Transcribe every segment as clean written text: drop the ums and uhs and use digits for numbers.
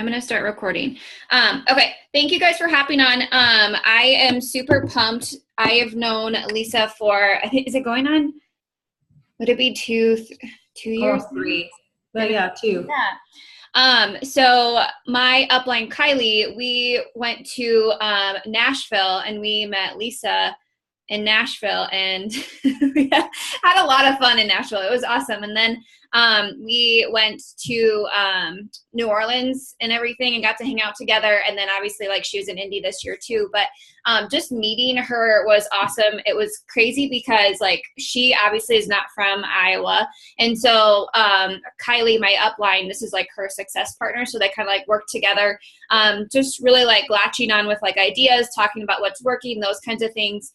I'm going to start recording. Okay. Thank you guys for hopping on. I am super pumped. I have known Lisa for, I think, is it going on? Would it be two years? 3. But yeah, 2. Yeah. So my upline, Kylie, we went to Nashville and we met Lisa in Nashville, and we had a lot of fun in Nashville. It was awesome. And then we went to New Orleans and everything and got to hang out together. And then obviously, like, she was in Indy this year too. But just meeting her was awesome. It was crazy because, like, she obviously is not from Iowa. And so Kylie, my upline, this is like her success partner. So they kind of like work together, just really like latching on with like ideas, talking about what's working, those kinds of things.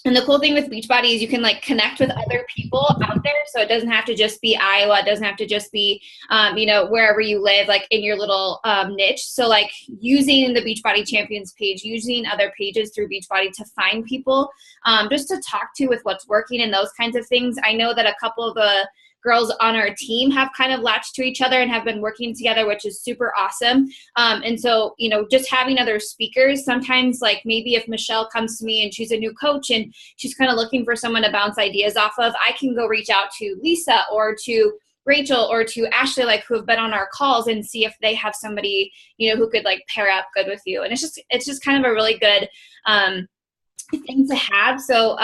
And the cool thing with Beachbody is you can like connect with other people out there. So it doesn't have to just be Iowa. It doesn't have to just be, wherever you live, like in your little niche. So like using the Beachbody Champions page, using other pages through Beachbody to find people, just to talk to with what's working and those kinds of things. I know that a couple of the girls on our team have kind of latched to each other and have been working together, which is super awesome. And so, just having other speakers, sometimes like maybe if Michelle comes to me and she's a new coach and she's kind of looking for someone to bounce ideas off of, I can go reach out to Lisa or to Rachel or to Ashley, like, who have been on our calls, and see if they have somebody, who could like pair up good with you. And it's just kind of a really good, thing to have. So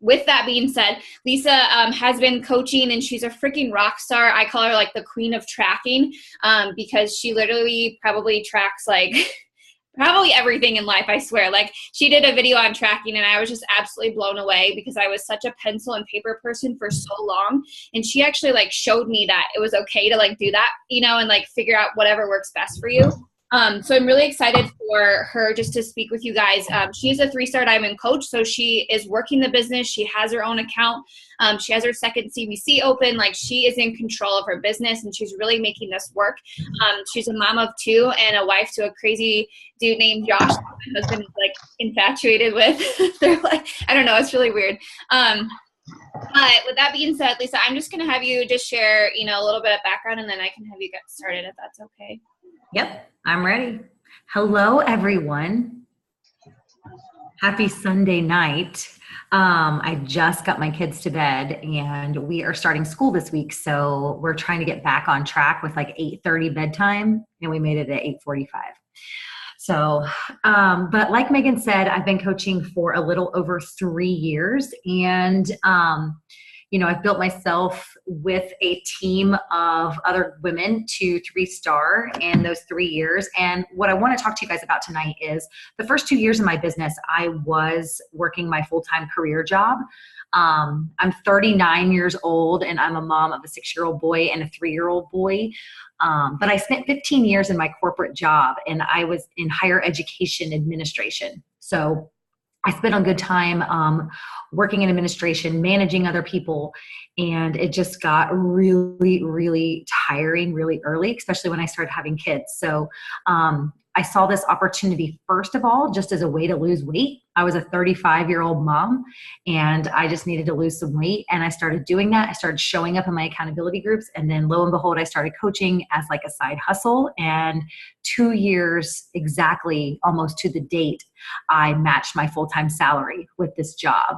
with that being said, Lisa has been coaching, and she's a freaking rock star. I call her like the queen of tracking, because she literally probably tracks like probably everything in life, I swear. Like, she did a video on tracking and I was just absolutely blown away because I was such a pencil and paper person for so long. And she actually like showed me that it was okay to like do that, and like figure out whatever works best for you. So I'm really excited for her just to speak with you guys. She's a 3-star diamond coach, so she is working the business. She has her own account. She has her second CBC open. Like, she is in control of her business, and she's really making this work. She's a mom of 2 and a wife to a crazy dude named Josh. My husband is like infatuated with. They're like, I don't know, it's really weird. But with that being said, Lisa, I'm just going to have you just share, a little bit of background, and then I can have you get started if that's okay. Yep, I'm ready. Hello, everyone. Happy Sunday night. I just got my kids to bed, and we are starting school this week, so we're trying to get back on track with like 8:30 bedtime, and we made it at 8:45. So, but like Megan said, I've been coaching for a little over 3 years, and I've built myself with a team of other women to 3-star in those 3 years. And what I want to talk to you guys about tonight is the first 2 years of my business, I was working my full-time career job. I'm 39 years old, and I'm a mom of a 6-year-old boy and a 3-year-old boy. But I spent 15 years in my corporate job, and I was in higher education administration. So I spent a good time working in administration, managing other people, and it just got really, really tiring really early, especially when I started having kids. So I saw this opportunity, first of all, just as a way to lose weight. I was a 35-year-old mom, and I just needed to lose some weight, and I started doing that. I started showing up in my accountability groups, and then lo and behold, I started coaching as like a side hustle, and 2 years exactly, almost to the date, I matched my full-time salary with this job.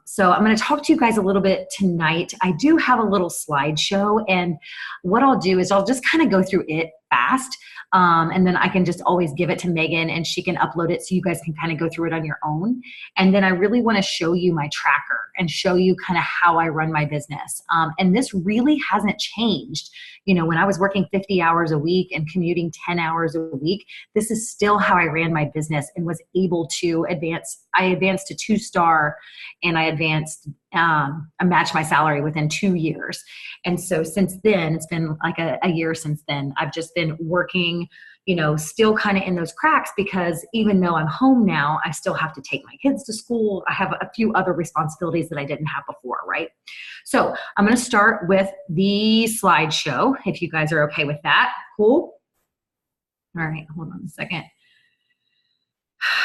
So I'm going to talk to you guys a little bit tonight. I do have a little slideshow, and what I'll do is I'll just kind of go through it fast. And then I can just always give it to Megan, and she can upload it so you guys can kind of go through it on your own. And then I really want to show you my tracker and show you kind of how I run my business. And this really hasn't changed. When I was working 50 hours a week and commuting 10 hours a week, this is still how I ran my business and was able to advance. I advanced to 2-star, and I matched my salary within 2 years. And so since then, it's been like a year since then, I've just been working, still kind of in those cracks, because even though I'm home now, I still have to take my kids to school. I have a few other responsibilities that I didn't have before, right? So I'm going to start with the slideshow, if you guys are okay with that. Cool. All right, hold on a second.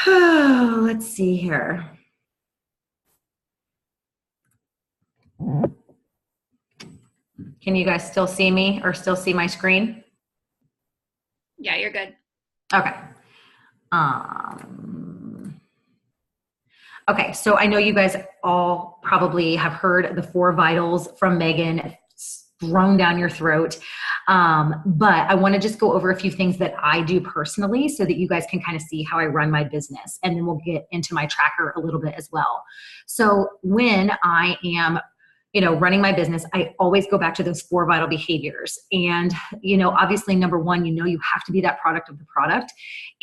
Let's see here. Can you guys still see me or still see my screen? Yeah, you're good. Okay. Okay, so I know you guys all probably have heard the 4 vitals from Megan thrown down your throat. But I want to just go over a few things that I do personally so that you guys can kind of see how I run my business. And then we'll get into my tracker a little bit as well. So when I am running my business, I always go back to those 4 vital behaviors. And, obviously, number one, you have to be that product of the product.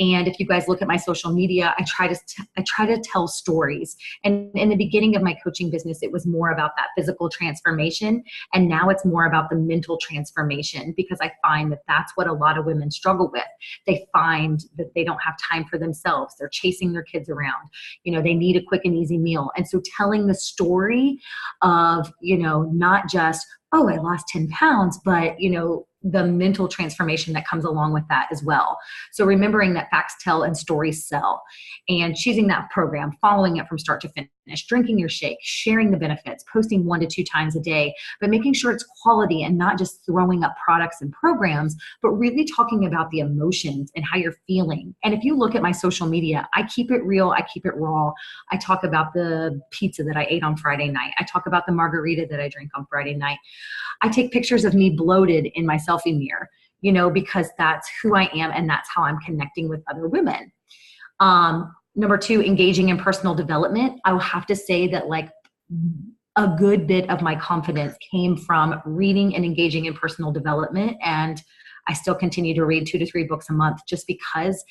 And if you guys look at my social media, I try to tell stories. And in the beginning of my coaching business, it was more about that physical transformation. And now it's more about the mental transformation, because I find that that's what a lot of women struggle with. They find that they don't have time for themselves. They're chasing their kids around. They need a quick and easy meal. And so telling the story of, not just, oh, I lost 10 pounds, but, the mental transformation that comes along with that as well. So remembering that facts tell and stories sell, and choosing that program, following it from start to finish, drinking your shake, sharing the benefits, posting 1 to 2 times a day, but making sure it's quality and not just throwing up products and programs, but really talking about the emotions and how you're feeling. And if you look at my social media, I keep it real. I keep it raw. I talk about the pizza that I ate on Friday night. I talk about the margarita that I drank on Friday night. I take pictures of me bloated in my selfie mirror, because that's who I am and that's how I'm connecting with other women. Number 2, engaging in personal development. I will have to say that a good bit of my confidence came from reading and engaging in personal development. And I still continue to read 2 to 3 books a month, just because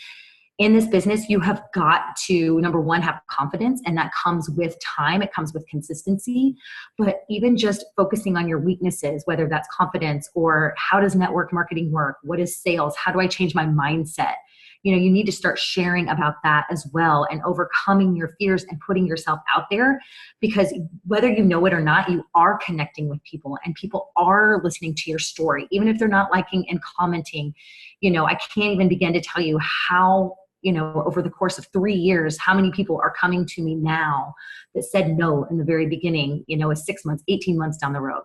in this business, you have got to, number one, have confidence, and that comes with time. It comes with consistency, but even just focusing on your weaknesses, whether that's confidence or how does network marketing work? What is sales? How do I change my mindset? You need to start sharing about that as well, and overcoming your fears and putting yourself out there, because whether you know it or not, you are connecting with people and people are listening to your story, even if they're not liking and commenting. I can't even begin to tell you how, over the course of 3 years, how many people are coming to me now that said no in the very beginning, is 6 months, 18 months down the road.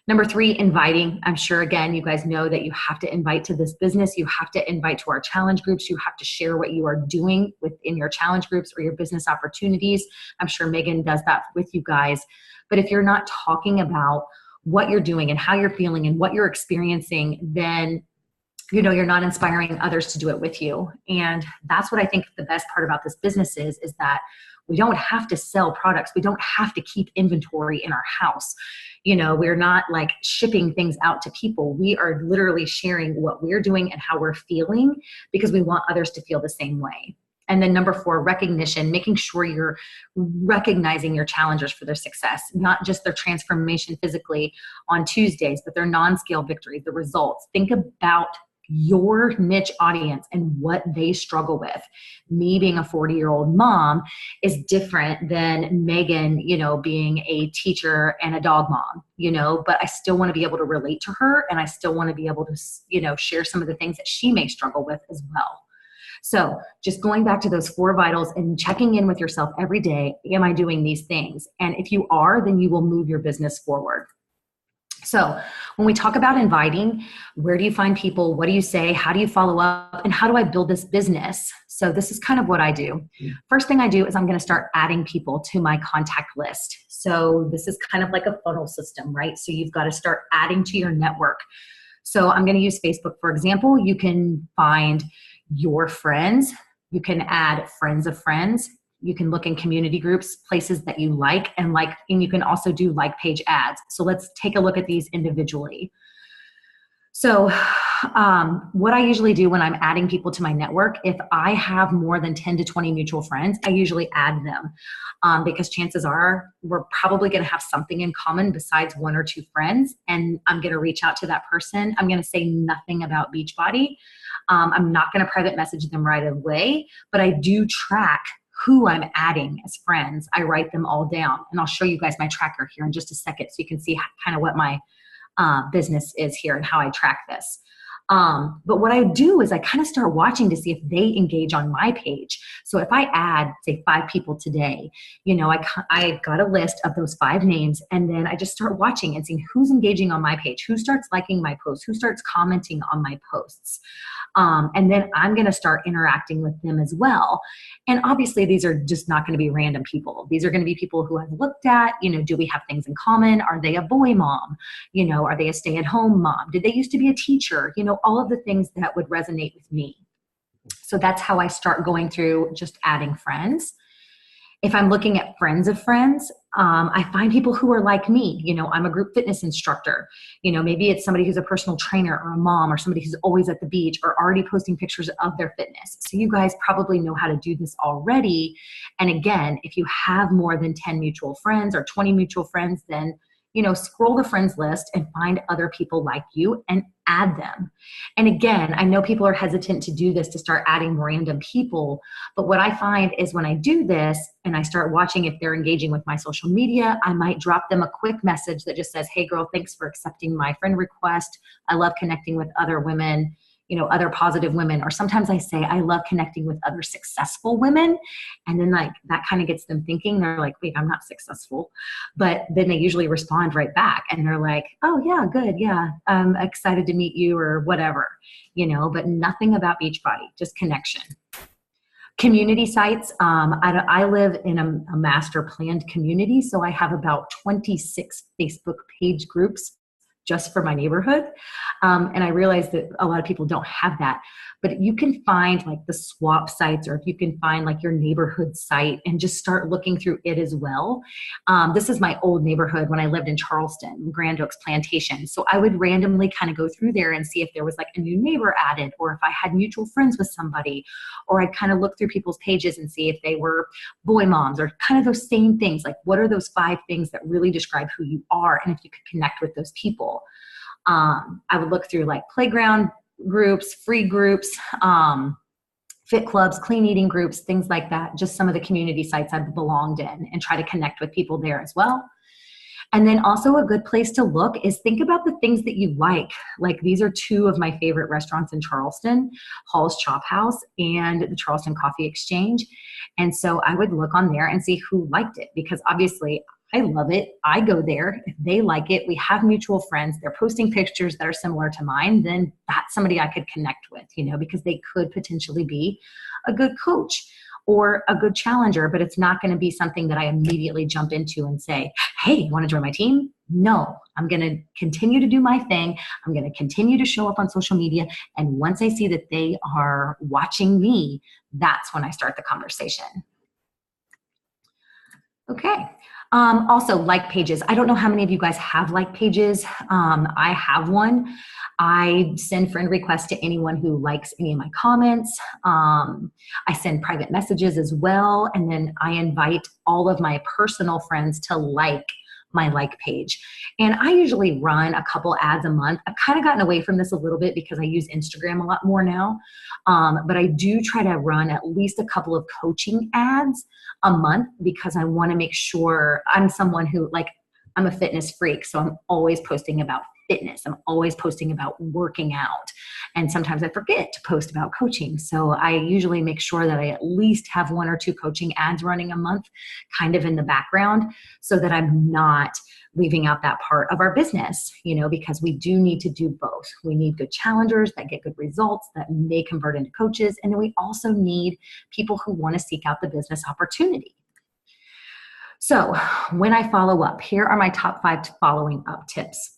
Number 3, inviting. I'm sure, again, you guys know that you have to invite to this business. You have to invite to our challenge groups. You have to share what you are doing within your challenge groups or your business opportunities. I'm sure Megan does that with you guys. But if you're not talking about what you're doing and how you're feeling and what you're experiencing, then you're not inspiring others to do it with you. And that's what I think the best part about this business is that we don't have to sell products. We don't have to keep inventory in our house. We're not shipping things out to people. We are literally sharing what we're doing and how we're feeling, because we want others to feel the same way. And then number 4, recognition, making sure you're recognizing your challengers for their success, not just their transformation physically on Tuesdays, but their non-scale victories, the results. Think about your niche audience and what they struggle with. Me being a 40-year-old mom is different than Megan, being a teacher and a dog mom, but I still want to be able to relate to her, and I still want to be able to, share some of the things that she may struggle with as well. So just going back to those 4 vitals and checking in with yourself every day, am I doing these things? And if you are, then you will move your business forward. So when we talk about inviting, where do you find people? What do you say? How do you follow up? And how do I build this business? So this is kind of what I do. First thing I do is I'm going to start adding people to my contact list. So this is kind of like a funnel system, right? So you've got to start adding to your network. So I'm going to use Facebook, for example. You can find your friends. You can add friends of friends. You can look in community groups, places that you like, and you can also do page ads. So let's take a look at these individually. So what I usually do when I'm adding people to my network, if I have more than 10 to 20 mutual friends, I usually add them because chances are we're probably going to have something in common besides 1 or 2 friends. And I'm going to reach out to that person. I'm going to say nothing about Beachbody. I'm not going to private message them right away, but I do track who I'm adding as friends. I write them all down, and I'll show you guys my tracker here in just a second so you can see kind of what my business is here and how I track this. But what I do is I kind of start watching to see if they engage on my page. So if I add, say, 5 people today, I got a list of those 5 names, and then I just start watching and seeing who's engaging on my page, who starts liking my posts, who starts commenting on my posts. And then I'm going to start interacting with them as well. And obviously, these are just not going to be random people. These are going to be people who I've looked at, do we have things in common? Are they a boy mom? Are they a stay-at-home mom? Did they used to be a teacher? All of the things that would resonate with me. So that's how I start going through just adding friends. If I'm looking at friends of friends, I find people who are like me. I'm a group fitness instructor. Maybe it's somebody who's a personal trainer or a mom or somebody who's always at the beach or already posting pictures of their fitness. So you guys probably know how to do this already. And again, if you have more than 10 mutual friends or 20 mutual friends, then scroll the friends list and find other people like you and add them. And again, I know people are hesitant to do this, to start adding random people. But what I find is when I do this and I start watching if they're engaging with my social media, I might drop them a quick message that just says, hey girl, thanks for accepting my friend request. I love connecting with other women, other positive women. Or sometimes I say, I love connecting with other successful women. And then that kind of gets them thinking. They're like, wait, I'm not successful. But then they usually respond right back. And they're like, oh yeah, good. Yeah. I'm excited to meet you or whatever, but nothing about Beachbody, just connection. Community sites. I live in a master planned community. So I have about 26 Facebook page groups just for my neighborhood. And I realize that a lot of people don't have that, but you can find like the swap sites, or if you can find like your neighborhood site and just start looking through it as well. This is my old neighborhood when I lived in Charleston, Grand Oaks Plantation. So I would randomly kind of go through there and see if there was like a new neighbor added, or if I had mutual friends with somebody, or I'd kind of look through people's pages and see if they were boy moms, or kind of those same things. Like, what are those 5 things that really describe who you are? And if you could connect with those people. I would look through like playground groups, free groups, fit clubs, clean eating groups, things like that. Just some of the community sites I've belonged in, and try to connect with people there as well. And then also a good place to look is think about the things that you like. Like, these are 2 of my favorite restaurants in Charleston, Hall's Chop House and the Charleston Coffee Exchange. And so I would look on there and see who liked it, because obviously I love it. I go there. If they like it, we have mutual friends, they're posting pictures that are similar to mine, then that's somebody I could connect with, because they could potentially be a good coach or a good challenger, but it's not going to be something that I immediately jump into and say, hey, you want to join my team? No, I'm going to continue to do my thing. I'm going to continue to show up on social media. And once I see that they are watching me, that's when I start the conversation. Okay. Also, like pages. I don't know how many of you guys have like pages. I have one. I send friend requests to anyone who likes any of my comments. I send private messages as well. And then I invite all of my personal friends to like my like page. And I usually run a couple ads a month. I've kind of gotten away from this a little bit because I use Instagram a lot more now. But I do try to run at least a couple of coaching ads a month, because I want to make sure I'm someone who, like, I'm a fitness freak. So I'm always posting about fitness. I'm always posting about working out. And sometimes I forget to post about coaching. So I usually make sure that I at least have 1 or 2 coaching ads running a month kind of in the background, so that I'm not leaving out that part of our business, because we do need to do both. We need good challengers that get good results that may convert into coaches. And then we also need people who want to seek out the business opportunity. So when I follow up, here are my top 5 following up tips.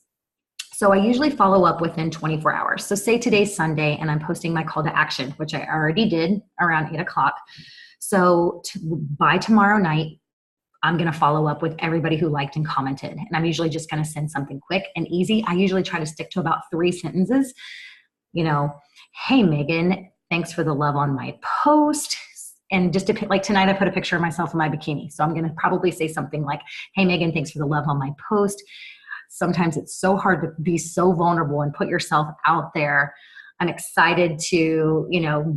So I usually follow up within 24 hours. So say today's Sunday and I'm posting my call to action, which I already did around 8 o'clock. So by tomorrow night, I'm going to follow up with everybody who liked and commented. And I'm usually just going to send something quick and easy. I usually try to stick to about 3 sentences. Hey, Megan, thanks for the love on my post. And just like tonight, I put a picture of myself in my bikini. So I'm going to probably say something like, hey, Megan, thanks for the love on my post. Sometimes it's so hard to be so vulnerable and put yourself out there. I'm excited to,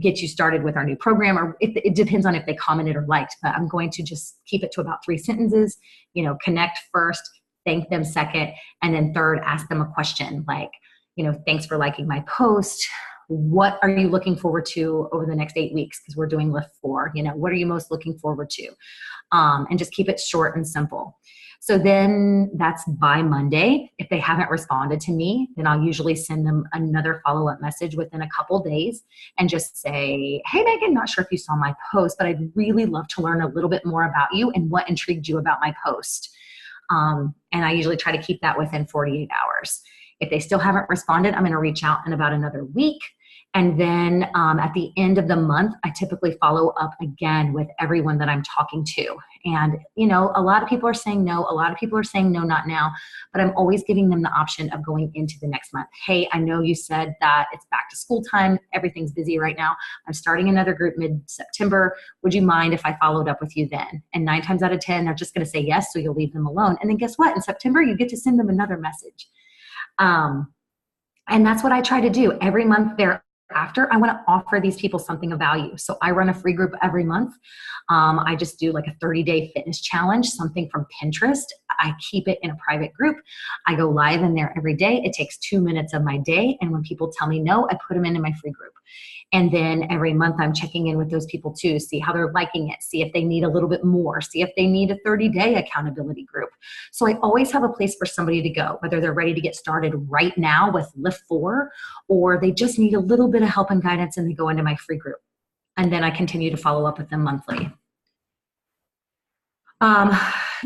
get you started with our new program, or it depends on if they commented or liked, but I'm going to just keep it to about 3 sentences, connect first, thank them second, and then third, ask them a question like, thanks for liking my post. What are you looking forward to over the next 8 weeks? Because we're doing lift 4. What are you most looking forward to? And just keep it short and simple. So then that's by Monday. If they haven't responded to me, then I'll usually send them another follow-up message within a couple days and just say, hey, Megan, not sure if you saw my post, but I'd really love to learn a little bit more about you and what intrigued you about my post. And I usually try to keep that within 48 hours. If they still haven't responded, I'm going to reach out in about another week. And then at the end of the month, I typically follow up again with everyone that I'm talking to. And, a lot of people are saying no. A lot of people are saying no, not now. But I'm always giving them the option of going into the next month. Hey, I know you said that it's back to school time. Everything's busy right now. I'm starting another group mid-September. Would you mind if I followed up with you then? And 9 times out of 10, they're just going to say yes, so you'll leave them alone. And then guess what? In September, you get to send them another message. And that's what I try to do every month there. After, I want to offer these people something of value. So I run a free group every month. I just do like a 30-day fitness challenge, something from Pinterest. I keep it in a private group. I go live in there every day. It takes 2 minutes of my day. And when people tell me no, I put them into my free group. And then every month I'm checking in with those people too, see how they're liking it, see if they need a little bit more, see if they need a 30-day accountability group. So I always have a place for somebody to go, whether they're ready to get started right now with Lift 4, or they just need a little bit of help and guidance and they go into my free group. And then I continue to follow up with them monthly.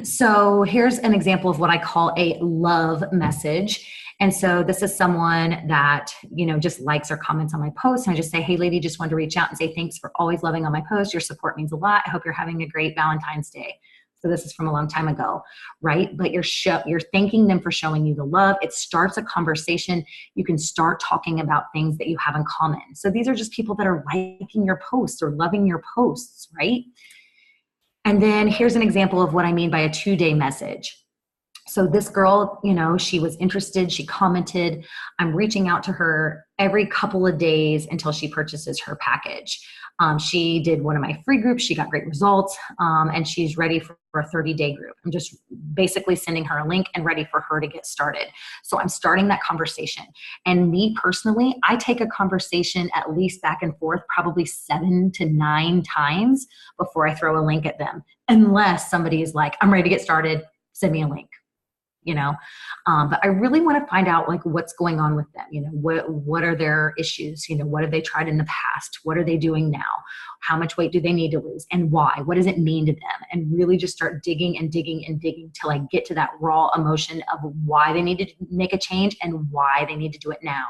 So here's an example of what I call a love message. And so this is someone that, just likes or comments on my post. And I just say, hey, lady, just wanted to reach out and say thanks for always loving on my post. Your support means a lot. I hope you're having a great Valentine's Day. So this is from a long time ago, right? But you're thanking them for showing you the love. It starts a conversation. You can start talking about things that you have in common. So these are just people that are liking your posts or loving your posts, right? And then here's an example of what I mean by a 2-day message. So this girl, she was interested, she commented. I'm reaching out to her every couple of days until she purchases her package. She did one of my free groups. She got great results, and she's ready for a 30-day group. I'm just basically sending her a link and ready for her to get started. So I'm starting that conversation. And me personally, I take a conversation at least back and forth probably 7 to 9 times before I throw a link at them, unless somebody is like, I'm ready to get started, send me a link. But I really want to find out what's going on with them. What are their issues? What have they tried in the past? What are they doing now? How much weight do they need to lose and why? What does it mean to them? And really just start digging and digging and digging till I get to that raw emotion of why they need to make a change and why they need to do it now.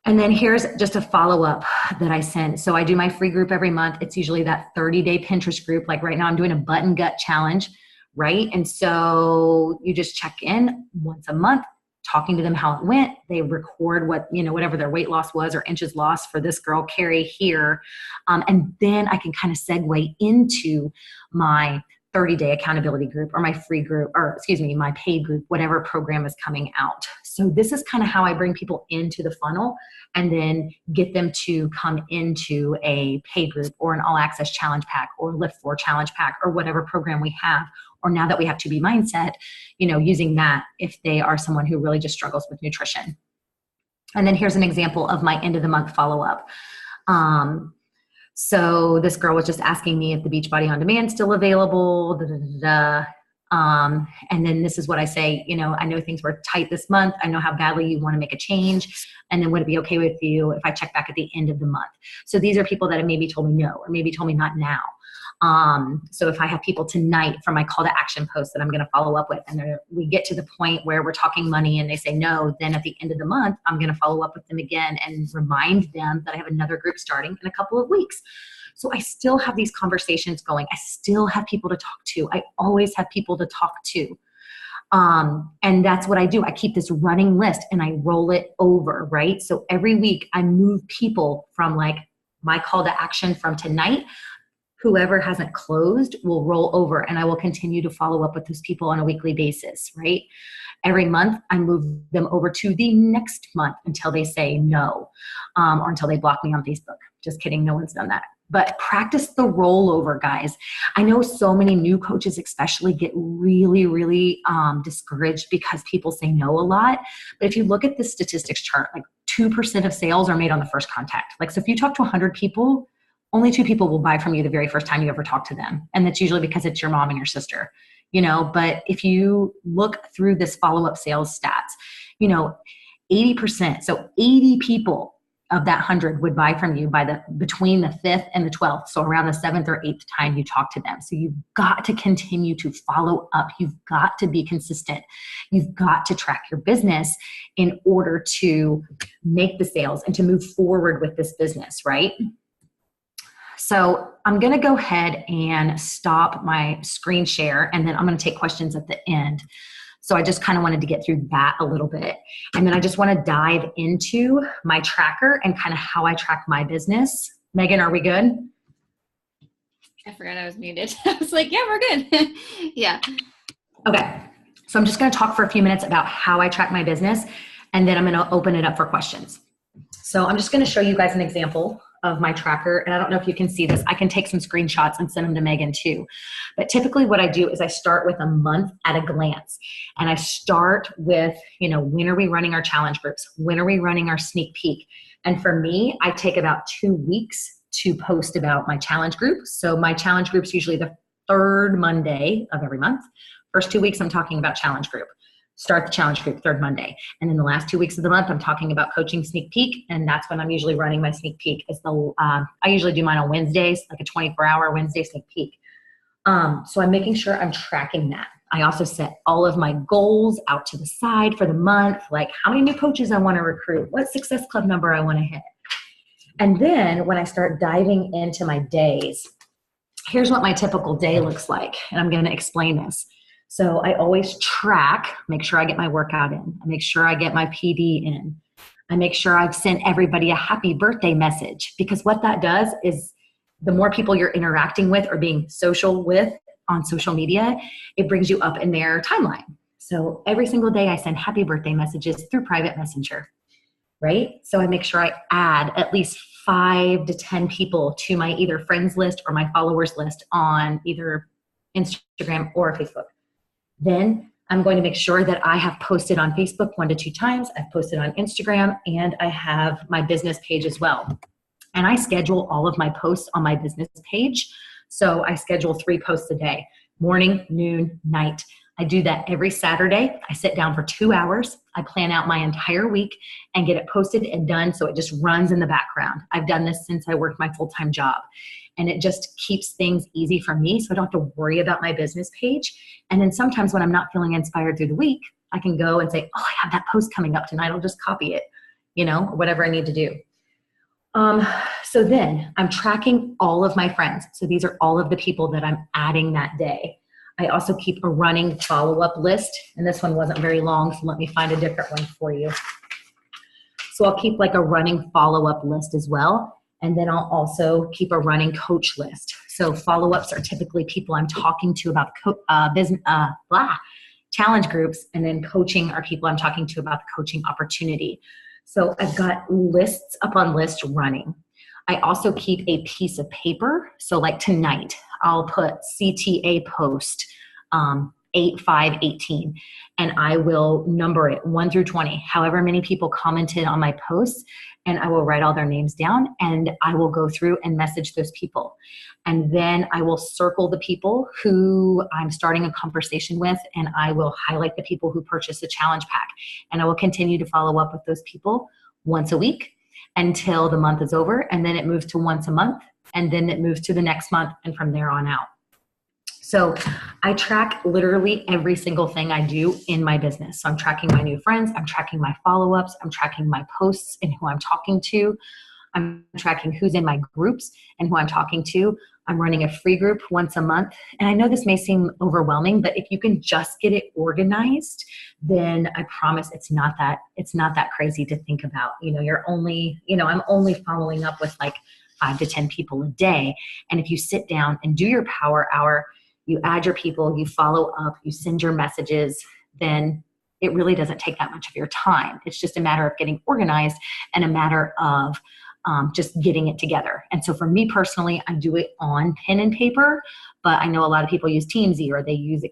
And then here's just a follow-up that I sent. So I do my free group every month. It's usually that 30-day Pinterest group. Like right now I'm doing a button gut challenge. Right? And so you just check in once a month, talking to them how it went. They record whatever their weight loss was or inches lost for this girl, Carrie, here. And then I can kind of segue into my 30-day accountability group or my free group, or my paid group, whatever program is coming out. So this is kind of how I bring people into the funnel and then get them to come into a paid group or an all access challenge pack or Lift 4 challenge pack or whatever program we have. Or now that we have 2B Mindset, using that if they are someone who really just struggles with nutrition. And then here's an example of my end of the month follow-up. So this girl was just asking me if the Beachbody On Demand is still available. And then this is what I say, I know things were tight this month. I know how badly you want to make a change. And then would it be okay with you if I check back at the end of the month? So these are people that have maybe told me no, or maybe told me not now. So if I have people tonight from my call to action post that I'm going to follow up with, and we get to the point where we're talking money and they say no, then at the end of the month, I'm going to follow up with them again and remind them that I have another group starting in a couple of weeks. So I still have these conversations going. I still have people to talk to. I always have people to talk to. And that's what I do. I keep this running list and I roll it over, right? So every week I move people from my call to action from tonight. Whoever hasn't closed will roll over and I will continue to follow up with those people on a weekly basis, right? Every month, I move them over to the next month until they say no, or until they block me on Facebook. Just kidding, no one's done that. but practice the rollover, guys. I know so many new coaches especially get really, really discouraged because people say no a lot. But if you look at the statistics chart, like 2% of sales are made on the first contact. Like, so if you talk to 100 people, only 2 people will buy from you the very first time you ever talk to them. And that's usually because it's your mom and your sister, you know. But if you look through this follow-up sales stats, you know, 80%, so 80 people of that 100 would buy from you between the 5th and the 12th. So around the 7th or 8th time you talk to them. So you've got to continue to follow up. You've got to be consistent. You've got to track your business in order to make the sales and to move forward with this business, right? So I'm going to go ahead and stop my screen share, and then I'm going to take questions at the end. So I just kind of wanted to get through that a little bit. And then I just want to dive into my tracker and kind of how I track my business. Megan, are we good? I forgot I was muted. I was like, yeah, we're good. Yeah. Okay. So I'm just going to talk for a few minutes about how I track my business, and then I'm going to open it up for questions. So I'm just going to show you guys an example of my tracker. And I don't know if you can see this. I can take some screenshots and send them to Megan too. But typically what I do is I start with a month at a glance. And I start with, you know, when are we running our challenge groups? When are we running our sneak peek? And for me, I take about 2 weeks to post about my challenge group. So my challenge group's usually the 3rd Monday of every month. First 2 weeks, I'm talking about challenge group. Start the challenge group 3rd Monday. And then the last 2 weeks of the month, I'm talking about coaching sneak peek. And that's when I'm usually running my sneak peek. I usually do mine on Wednesdays, like a 24-hour Wednesday sneak peek. So I'm making sure I'm tracking that. I also set all of my goals out to the side for the month, like how many new coaches I want to recruit, what Success Club number I want to hit. And then when I start diving into my days, here's what my typical day looks like. And I'm going to explain this. So I always track, make sure I get my workout in. I make sure I get my PD in. I make sure I've sent everybody a happy birthday message, because what that does is the more people you're interacting with or being social with on social media, it brings you up in their timeline. So every single day I send happy birthday messages through private messenger, right? So I make sure I add at least 5 to 10 people to my either friends list or my followers list on either Instagram or Facebook. Then I'm going to make sure that I have posted on Facebook 1 to 2 times. I've posted on Instagram, and I have my business page as well. And I schedule all of my posts on my business page. So I schedule 3 posts a day, morning, noon, night. I do that every Saturday. I sit down for 2 hours. I plan out my entire week and get it posted and done, so it just runs in the background. I've done this since I worked my full-time job. And it just keeps things easy for me, so I don't have to worry about my business page. And then sometimes when I'm not feeling inspired through the week, I can go and say, oh, I have that post coming up tonight. I'll just copy it, you know, or whatever I need to do. So then I'm tracking all of my friends. So these are all of the people that I'm adding that day. I also keep a running follow-up list, and this one wasn't very long, so let me find a different one for you. So I'll keep like a running follow-up list as well. And then I'll also keep a running coach list. So follow-ups are typically people I'm talking to about challenge groups, and then coaching are people I'm talking to about the coaching opportunity. So I've got lists upon lists running. I also keep a piece of paper. So like tonight, I'll put CTA post 8/5/18, and I will number it 1 through 20, however many people commented on my posts, and I will write all their names down, and I will go through and message those people. And then I will circle the people who I'm starting a conversation with, and I will highlight the people who purchased the challenge pack. And I will continue to follow up with those people once a week until the month is over, and then it moves to once a month, and then it moves to the next month, and from there on out. So I track literally every single thing I do in my business. So I'm tracking my new friends, I'm tracking my follow-ups, I'm tracking my posts and who I'm talking to. I'm tracking who's in my groups and who I'm talking to. I'm running a free group once a month. And I know this may seem overwhelming, but if you can just get it organized, then I promise it's not that crazy to think about. You know, I'm only following up with like 5 to 10 people a day. And if you sit down and do your power hour, you add your people, you follow up, you send your messages, then it really doesn't take that much of your time. It's just a matter of getting organized and a matter of just getting it together. And so for me personally, I do it on pen and paper, but I know a lot of people use Teamsy or they use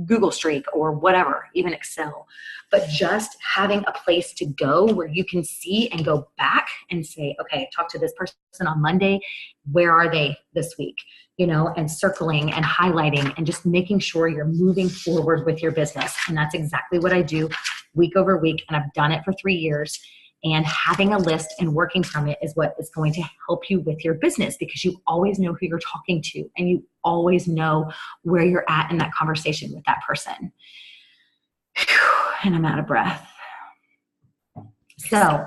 Google Streak or whatever, even Excel. But just having a place to go where you can see and go back and say, okay, talk to this person on Monday. Where are they this week? You know, and circling and highlighting and just making sure you're moving forward with your business. And that's exactly what I do week over week. And I've done it for 3 years. And having a list and working from it is what is going to help you with your business, because you always know who you're talking to and you always know where you're at in that conversation with that person. And I'm out of breath. So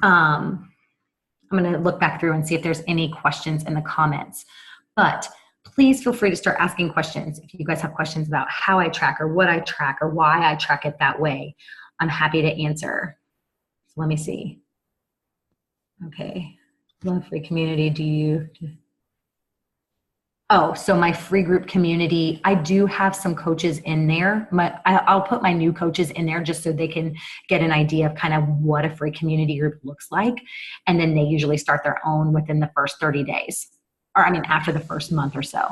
I'm going to look back through and see if there's any questions in the comments. But please feel free to start asking questions. If you guys have questions about how I track or what I track or why I track it that way, I'm happy to answer. So let me see. Okay. Love free community. Oh, so my free group community, I do have some coaches in there. I'll put my new coaches in there just so they can get an idea of kind of what a free community group looks like. And then they usually start their own within the first 30 days. Or after the first month or so.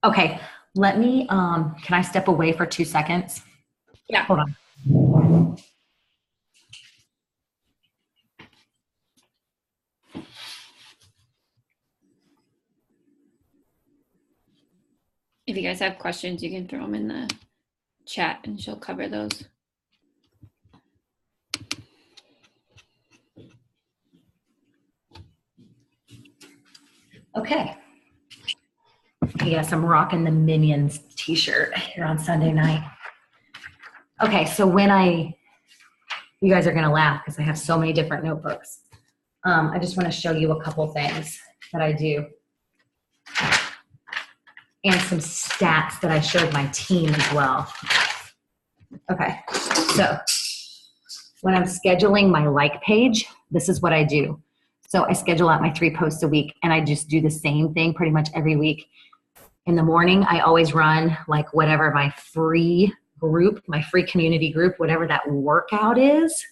Okay, let me, can I step away for 2 seconds? Yeah. Hold on. If you guys have questions, you can throw them in the chat and she'll cover those. Okay. Yes, I'm rocking the Minions t-shirt here on Sunday night. Okay, so you guys are gonna laugh because I have so many different notebooks. I just wanna show you a couple things that I do. And some stats that I showed my team as well. Okay, so when I'm scheduling my like page, this is what I do. So I schedule out my 3 posts a week and I just do the same thing pretty much every week. In the morning, I always run like whatever my free group, my free community group, whatever that workout is,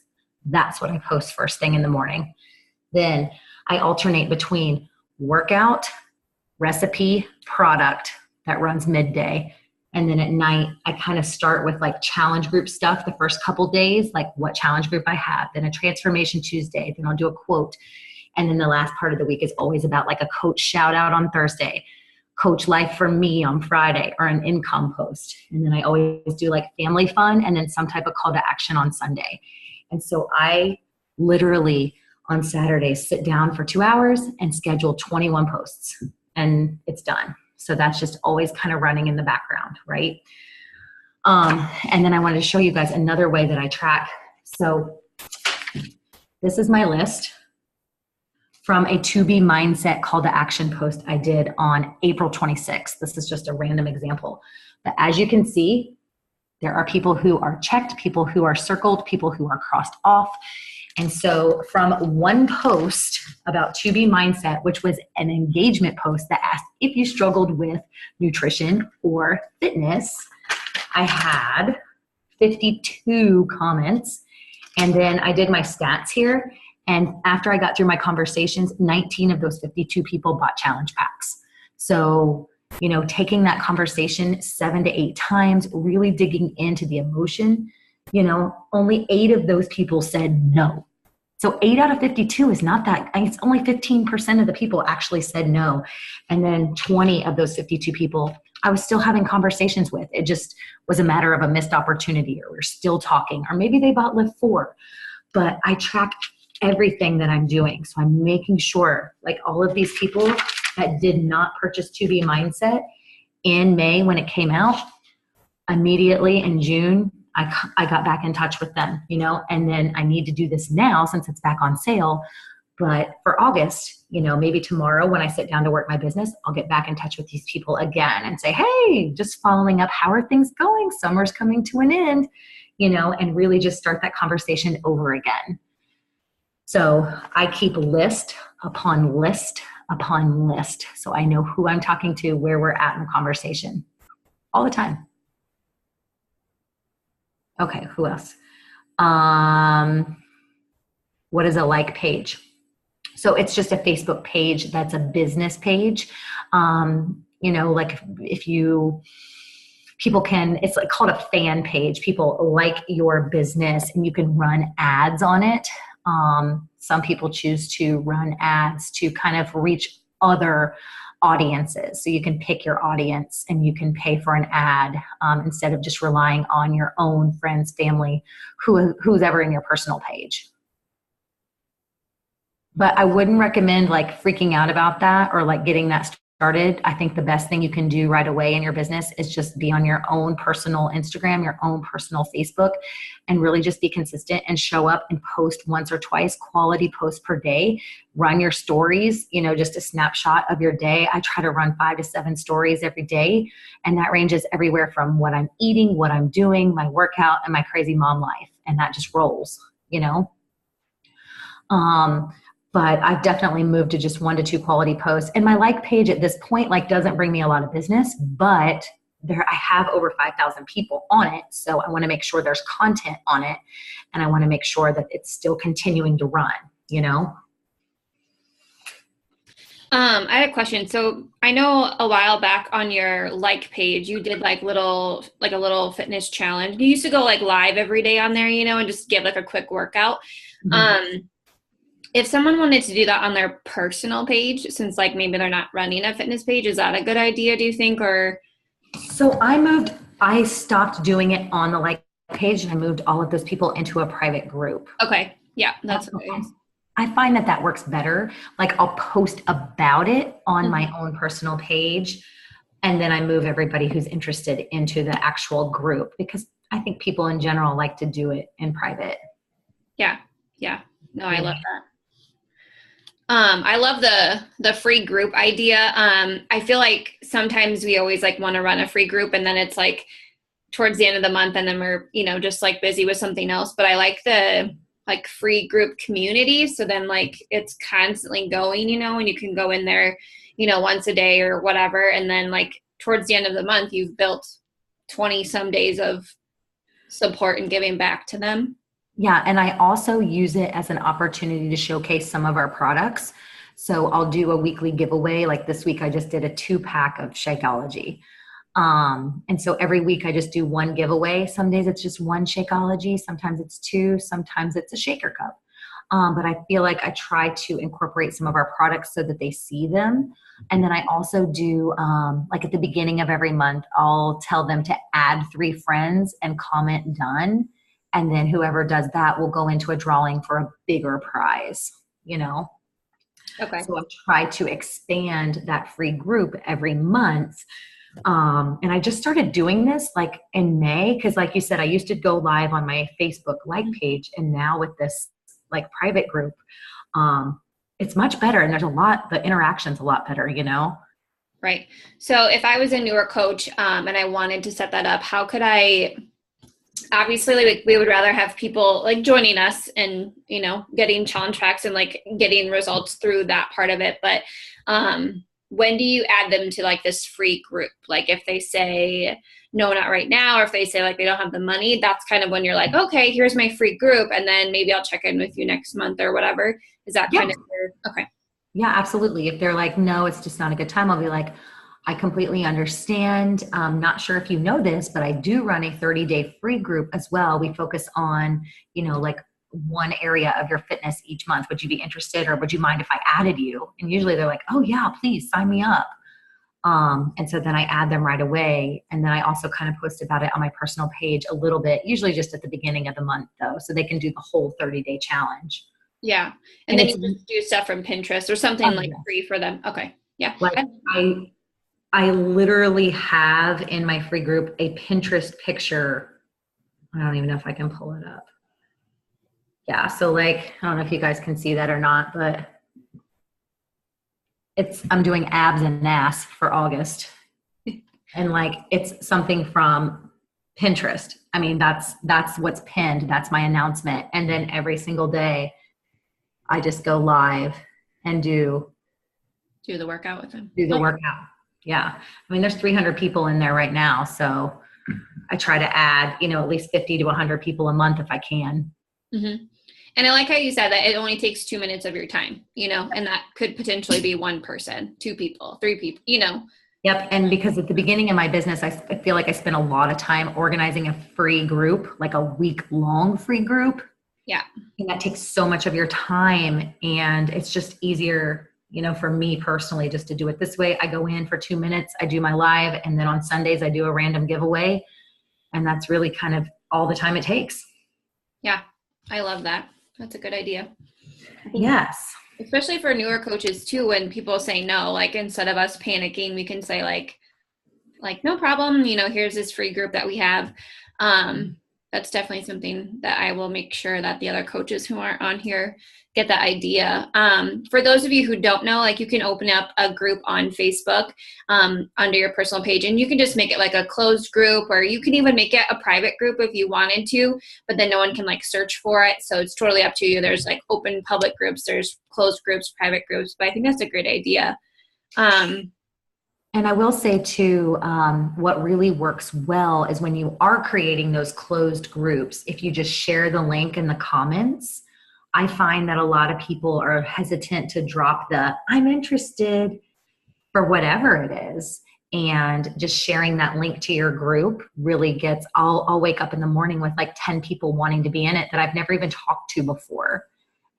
that's what I post first thing in the morning. Then I alternate between workout, recipe, product that runs midday. And then at night, I kind of start with like challenge group stuff the first couple days, like what challenge group I have, then a transformation Tuesday, then I'll do a quote. And then the last part of the week is always about like a coach shout out on Thursday, coach life for me on Friday, or an income post. And then I always do like family fun and then some type of call to action on Sunday. And so I literally on Saturdays sit down for 2 hours and schedule 21 posts and it's done. So that's just always kind of running in the background, right? And then I wanted to show you guys another way that I track. So this is my list from a To Be Mindset call to action post I did on April 26th. This is just a random example. But as you can see, there are people who are checked, people who are circled, people who are crossed off. And so from one post about To Be Mindset, which was an engagement post that asked if you struggled with nutrition or fitness, I had 52 comments. And then I did my stats here. And after I got through my conversations, 19 of those 52 people bought challenge packs. So, you know, taking that conversation 7 to 8 times, really digging into the emotion, you know, only 8 of those people said no. So 8 out of 52 is not that, it's only 15% of the people actually said no. And then 20 of those 52 people, I was still having conversations with. It just was a matter of a missed opportunity, or we're still talking, or maybe they bought Lift 4. But I track everything that I'm doing. So I'm making sure, like all of these people that did not purchase To Be Mindset in May when it came out, immediately in June, I got back in touch with them, you know, and then I need to do this now since it's back on sale. But for August, you know, maybe tomorrow when I sit down to work my business, I'll get back in touch with these people again and say, hey, just following up, how are things going? Summer's coming to an end, you know, and really just start that conversation over again. So I keep list upon list upon list. So I know who I'm talking to, where we're at in the conversation all the time. Okay, who else? What is a like page? So it's just a Facebook page that's a business page. Like if you, people can, it's like called a fan page. People like your business and you can run ads on it. Some people choose to run ads to kind of reach other audiences. So you can pick your audience and you can pay for an ad instead of just relying on your own friends, family, who's ever in your personal page. But I wouldn't recommend like freaking out about that or like getting that started. I think the best thing you can do right away in your business is just be on your own personal Instagram, your own personal Facebook, and really just be consistent and show up and post once or twice, quality posts per day. Run your stories, just a snapshot of your day. I try to run 5 to 7 stories every day. And that ranges everywhere from what I'm eating, what I'm doing, my workout, and my crazy mom life. And that just rolls, But I've definitely moved to just 1 to 2 quality posts. And my like page at this point, doesn't bring me a lot of business, but I have over 5,000 people on it. So I want to make sure there's content on it. And I want to make sure that it's still continuing to run, I had a question. So I know a while back on your like page, you did a little fitness challenge. You used to go live every day on there, and just give a quick workout. Mm-hmm. If someone wanted to do that on their personal page, since maybe they're not running a fitness page, is that a good idea, do you think? Or so I stopped doing it on the like page and I moved all of those people into a private group. Okay. Yeah, that's what it is. I find that works better. I'll post about it on my own personal page, and then I move everybody who's interested into the actual group because I think people in general like to do it in private. Yeah. Yeah. No, I love that. I love the free group idea. I feel like sometimes we always want to run a free group and then it's towards the end of the month and then we're, just busy with something else. But I like the free group community. So then it's constantly going, and you can go in there, once a day or whatever. And then towards the end of the month, you've built 20 some days of support and giving back to them. Yeah, and I also use it as an opportunity to showcase some of our products. So I'll do a weekly giveaway. This week I just did a 2-pack of Shakeology. And so every week I just do 1 giveaway. Some days it's just 1 Shakeology. Sometimes it's 2. Sometimes it's a shaker cup. But I feel like I try to incorporate some of our products so that they see them. And then I also do, at the beginning of every month, I'll tell them to add 3 friends and comment done. And then whoever does that will go into a drawing for a bigger prize, Okay. So I try to expand that free group every month. And I just started doing this in May, because like you said, I used to go live on my Facebook like page. And now with this private group, it's much better. And the interaction's a lot better, Right. So if I was a newer coach and I wanted to set that up, how could I... Obviously, we would rather have people joining us and, getting challenge tracks and getting results through that part of it. But when do you add them to this free group? If they say, no, not right now, or if they say they don't have the money, that's kind of when you're okay, here's my free group. And then maybe I'll check in with you next month or whatever. Is that kind of okay? Yeah, absolutely. If they're no, it's just not a good time, I'll be I completely understand. I'm not sure if you know this, but I do run a 30-day free group as well. We focus on, one area of your fitness each month. Would you be interested, or would you mind if I added you? And usually they're oh yeah, please sign me up. And so then I add them right away. And then I also kind of post about it on my personal page a little bit, usually just at the beginning of the month though, so they can do the whole 30-day challenge. Yeah. And then you just do stuff from Pinterest or something free for them. Okay. Yeah. I literally have in my free group a Pinterest picture. I don't even know if I can pull it up. Yeah. So I don't know if you guys can see that or not, but I'm doing abs and ass for August. And it's something from Pinterest. I mean, that's what's pinned. That's my announcement. And then every single day I just go live and do the workout with them. Do the workout. Yeah. I mean, there's 300 people in there right now. So I try to add, at least 50 to 100 people a month if I can. Mm-hmm. And I like how you said that it only takes 2 minutes of your time, and that could potentially be one person, 2 people, 3 people, Yep. And because at the beginning of my business, I feel like I spent a lot of time organizing a free group, like a week-long free group. Yeah. And that takes so much of your time. And it's just easier, for me personally, just to do it this way. I go in for 2 minutes, I do my live, and then on Sundays, I do a random giveaway. And that's really kind of all the time it takes. Yeah. I love that. That's a good idea. Yes. Especially for newer coaches too, when people say no, like instead of us panicking, we can say like, no problem, here's this free group that we have. That's definitely something that I will make sure that the other coaches who aren't on here get that idea. For those of you who don't know, like you can open up a group on Facebook under your personal page, and you can just make it like a closed group, or you can even make it a private group if you wanted to, but then no one can like search for it. So it's totally up to you. There's like open public groups, there's closed groups, private groups, but I think that's a great idea. And I will say too, what really works well is when you are creating those closed groups, if you just share the link in the comments, I find that a lot of people are hesitant to drop the "I'm interested" for whatever it is. And just sharing that link to your group really gets, I'll wake up in the morning with like 10 people wanting to be in it that I've never even talked to before.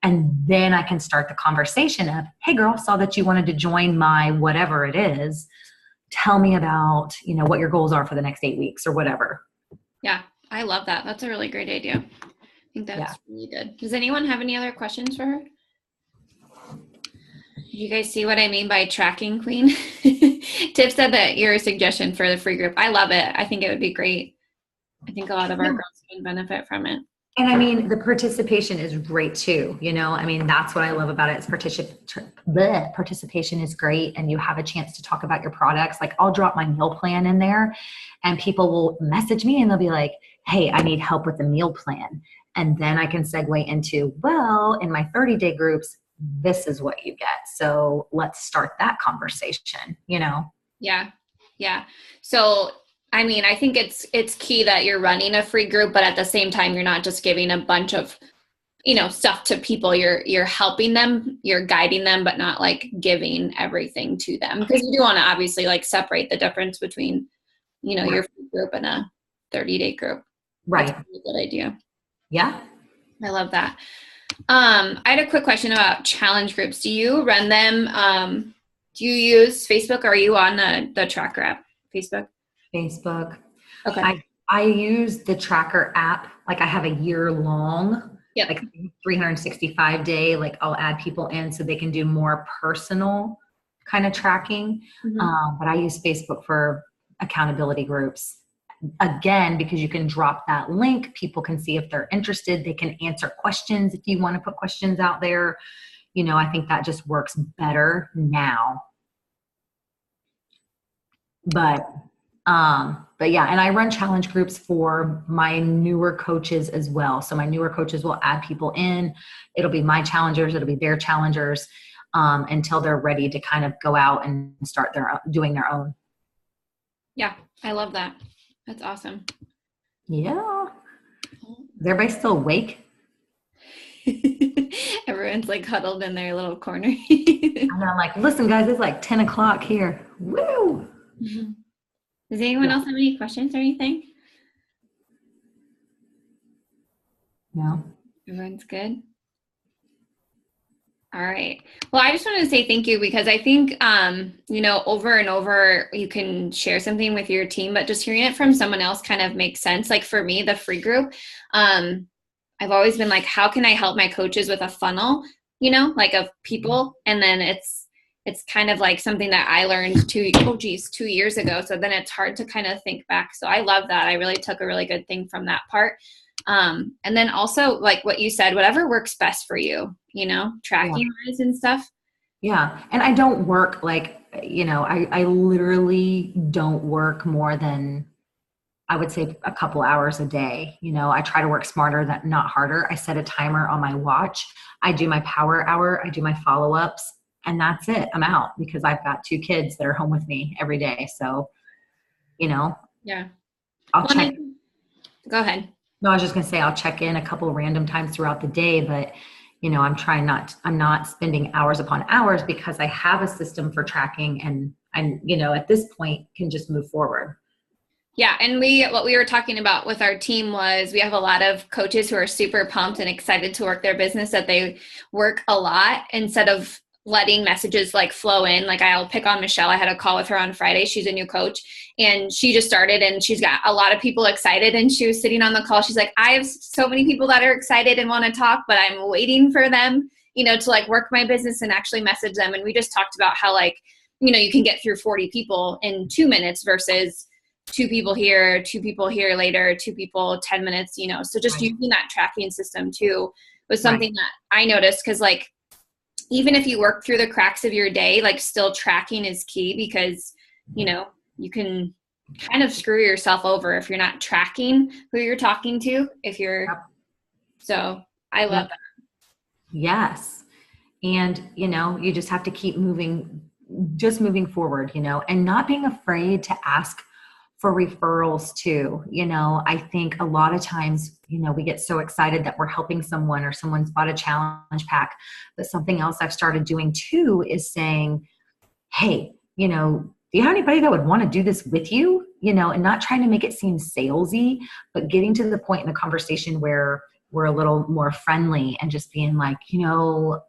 And then I can start the conversation of, "Hey girl, saw that you wanted to join my whatever it is. Tell me about, what your goals are for the next 8 weeks," or whatever. Yeah, I love that. That's a really great idea. I think that's really good. Does anyone have any other questions for her? Did you guys see what I mean by tracking queen? Tiff said that you're a suggestion for the free group. I love it. I think it would be great. I think a lot of our girls can benefit from it. And I mean, the participation is great too. That's what I love about it. The participation is great. And you have a chance to talk about your products. Like I'll drop my meal plan in there and people will message me and they'll be like, "Hey, I need help with the meal plan." And then I can segue into, well, in my 30-day groups, this is what you get. So let's start that conversation, Yeah. Yeah. So I think it's key that you're running a free group, but at the same time, you're not just giving a bunch of, stuff to people. You're helping them, you're guiding them, but not like giving everything to them, because you do want to obviously like separate the difference between, your free group and a 30-day group. Right. That's a really good idea. Yeah. I love that. I had a quick question about challenge groups. Do you run them? Do you use Facebook, or are you on the Tracker app? Facebook? Okay. I use the Tracker app. Like I have a year-long, like 365-day, like I'll add people in so they can do more personal kind of tracking. Mm-hmm. But I use Facebook for accountability groups. Again, because you can drop that link, people can see if they're interested. They can answer questions if you want to put questions out there. I think that just works better now. But yeah, and I run challenge groups for my newer coaches as well. So my newer coaches will add people in. It'll be my challengers. It'll be their challengers until they're ready to kind of go out and start doing their own. Yeah, I love that. That's awesome. Yeah. Is everybody still awake? Everyone's like huddled in their little corner. And I'm like, listen, guys, it's like 10 o'clock here. Woo! Mm-hmm. Does anyone else have any questions or anything? No. Everyone's good? All right. Well, I just wanted to say thank you, because I think, over and over you can share something with your team, but just hearing it from someone else kind of makes sense. Like for me, the free group, I've always been like, how can I help my coaches with a funnel, like of people? And then it's kind of like something that I learned 2 years ago. So then it's hard to kind of think back. So I love that. I really took a really good thing from that part. And then also like what you said, whatever works best for you, tracking wise and stuff. Yeah. And I don't work like, I literally don't work more than, I would say, a couple hours a day. I try to work smarter, not harder. I set a timer on my watch. I do my power hour. I do my follow-ups, and that's it. I'm out because I've got 2 kids that are home with me every day. So, Yeah. I'll Well, check. go ahead. No, I was just going to say I'll check in a couple of random times throughout the day, but I'm not spending hours upon hours because I have a system for tracking and at this point can just move forward. Yeah, and what we were talking about with our team was we have a lot of coaches who are super pumped and excited to work their business, that they work a lot instead of letting messages like flow in. Like, I'll pick on Michelle. I had a call with her on Friday. She's a new coach and she just started and she's got a lot of people excited, and she was sitting on the call. She's like, I have so many people that are excited and want to talk, but I'm waiting for them, to like work my business and actually message them. And we just talked about how you can get through 40 people in 2 minutes versus two people here later, two people 10 minutes, so just Right. using that tracking system too was something that I noticed, because even if you work through the cracks of your day, still tracking is key, because you can kind of screw yourself over if you're not tracking who you're talking to, so I love that. Yes. And, you just have to keep moving forward, and not being afraid to ask for referrals too. I think a lot of times, we get so excited that we're helping someone or someone's bought a challenge pack. But something else I've started doing too is saying, hey, do you have anybody that would want to do this with you? And not trying to make it seem salesy, but getting to the point in the conversation where we're a little more friendly and just being like, you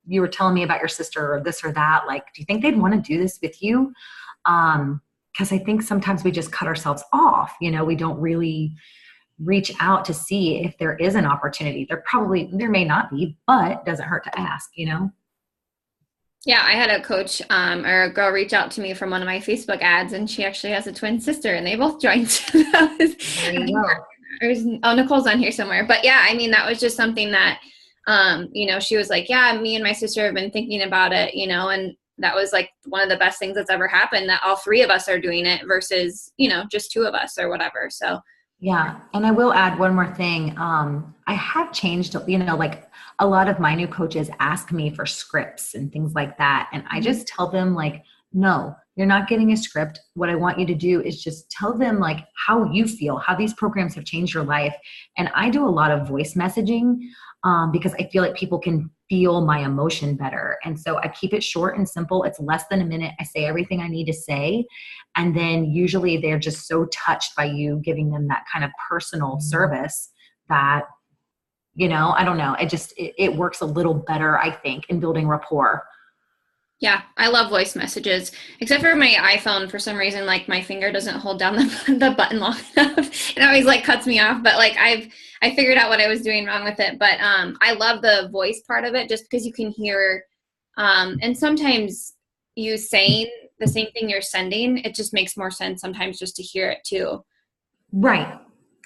were telling me about your sister or this or that. Like, do you think they'd want to do this with you? Because I think sometimes we just cut ourselves off. We don't really reach out to see if there is an opportunity. There may not be, but it doesn't hurt to ask, Yeah, I had a coach or a girl reach out to me from one of my Facebook ads, and she actually has a twin sister, and they both joined. There you go. Nicole's on here somewhere. But yeah, that was just something that, she was like, yeah, me and my sister have been thinking about it, and that was like one of the best things that's ever happened, that all three of us are doing it versus, just two of us or whatever. So yeah. And I will add one more thing. I have changed, like a lot of my new coaches ask me for scripts and things like that. And I just tell them like, no, you're not getting a script. What I want you to do is just tell them like how you feel, how these programs have changed your life. And I do a lot of voice messaging because I feel like people can feel my emotion better. And so I keep it short and simple. It's less than a minute. I say everything I need to say. And then usually they're just so touched by you giving them that kind of personal service that, I don't know. It works a little better, I think, in building rapport. Yeah, I love voice messages, except for my iPhone. For some reason, like my finger doesn't hold down the button long enough. It always like cuts me off, but like I figured out what I was doing wrong with it. But I love the voice part of it, just because you can hear, and sometimes you saying the same thing you're sending, it just makes more sense sometimes just to hear it too. Right.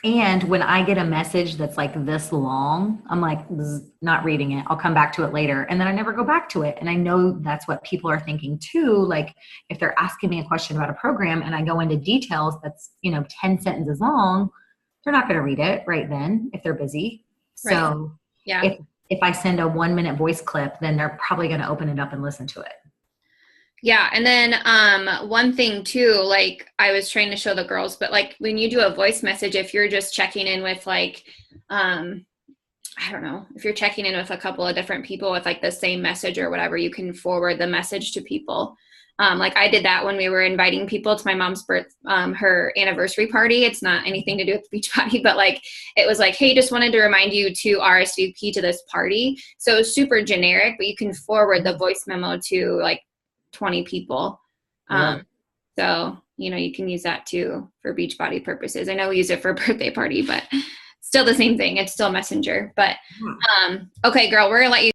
And when I get a message that's like this long, I'm like, not reading it. I'll come back to it later. And then I never go back to it. And I know that's what people are thinking too. Like if they're asking me a question about a program and I go into details that's, 10 sentences long, they're not going to read it right then if they're busy. Right. So yeah. if I send a 1 minute voice clip, then they're probably going to open it up and listen to it. Yeah. And then one thing too, like I was trying to show the girls, but like when you do a voice message, if you're just checking in with like, I don't know, if you're checking in with a couple of different people with like the same message or whatever, you can forward the message to people. Like I did that when we were inviting people to my mom's her anniversary party. It's not anything to do with Beachbody, but like, it was like, hey, just wanted to remind you to RSVP to this party. So it was super generic, but you can forward the voice memo to like 20 people. So, you can use that too for Beachbody purposes. I know we use it for a birthday party, but still the same thing. It's still Messenger, but, okay, girl, we're gonna let you